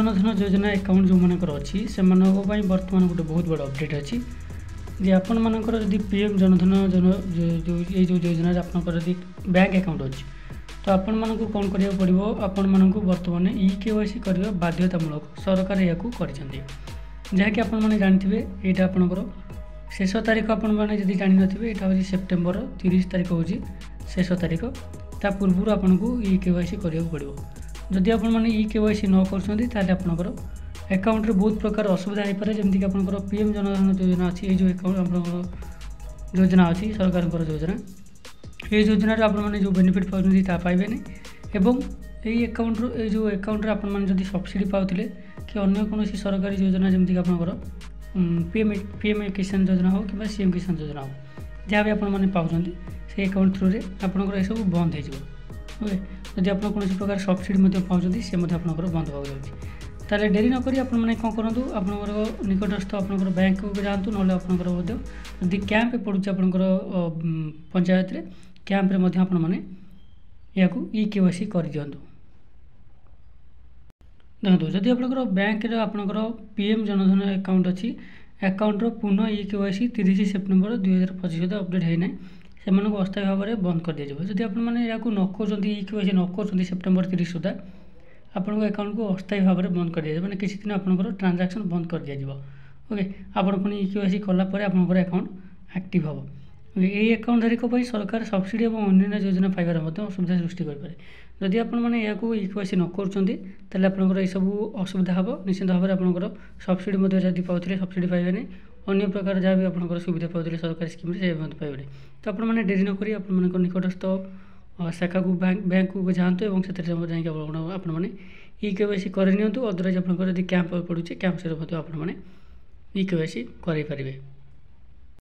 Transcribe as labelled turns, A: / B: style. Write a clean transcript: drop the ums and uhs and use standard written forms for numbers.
A: जनधन योजना अकाउंट जो मानकर अच्छी से बर्तमान गोटे बहुत बड़ अपडेट अच्छी जे आपण मानकर जदि पीएम जनधन ये जो योजना आपंकर बैंक अकाउंट अच्छी तो आपण मानक कौन करा पड़ो आपण मानक बर्तमान केवाईसी करने बाध्यतामूलक सरकार या जहाँकि आपण मैंने जानते यहाँ आपंकर शेष तारीख आपण मैंने जब जान थे यहाँ हूँ सेप्टेम्बर 30 तारीख हूँ शेष तारीख ता पूर्व आपन को केवाईसी करा पड़ो जदि आपण मैंने केवाईसी न कर अकाउंट रे बहुत प्रकार असुविधा हो पाए जमीक आप पीएम जनधन योजना अच्छी जो अकाउंट आप योजना अच्छी सरकार योजना ये योजना आपने जो बेनिफिट पाते पाइबे एवं यही अकाउंट जो अकाउंट आपण मैंने सब्सिडी पाते कि अन्य कौन सरकारी योजना जमीक आपंकर पीएम किसान योजना हो कि सीएम किसान योजना हो जहाँ भी आपने पाँच से अकाउंट थ्रू रे आपंकर सब बंद हो जदि आप कौन प्रकार सब्सिडी पाँच से आपंकर बंद हो ताले डेरी नक आपने कौन करूँ आपंकर निकटस्थ आपंकर बैंक को जातु ना आपंकर जदि कैंप पड़ुचे आपंकर पंचायत रे कैंप रे आपण मैंने या केवाईसी कर दिंतु देखो जदि आपंकर बैंक आपंकर पीएम जनधन अकाउंट अच्छी अकाउंट पुनः केवाईसी 30 सेप्टेम्बर 2025 अपडेट होना से अस्थायी भाव में बंद कर दिया जदि आपने या न कर केवाईसी न कर सेप्टेम्बर 30 सुधा आपन अकाउंट को अस्थायी भाव में बंद कर दिया मैंने किसी दिन आपंकर ट्रांजैक्शन बंद कर दिया ओके आपन पुणी केवाईसी कलापर आपंकर अकाउंट एक्टिव हम यही अकाउंट धारक सरकार सब्सिडी और अन्य योजना पाइबार असुविधा सृष्टि करें जदि आपण मैंने या केवाईसी न कर आपंकर यह सब असुविधा हम निश्चित भाव में आपंकर सब्सिडी जब पाते सब्सिडी पाइबे अन्य प्रकार जहाँ भी आपंकर सुविधा पाते सरकारी स्कीम से पाइबे तो आपने डेरी नक निकटस्थ शाखा को बैंक को जातु और से केवाईसी कर अदरवाइज आप कैंप पड़ुचे कैंप से आपने केवाईसी करें।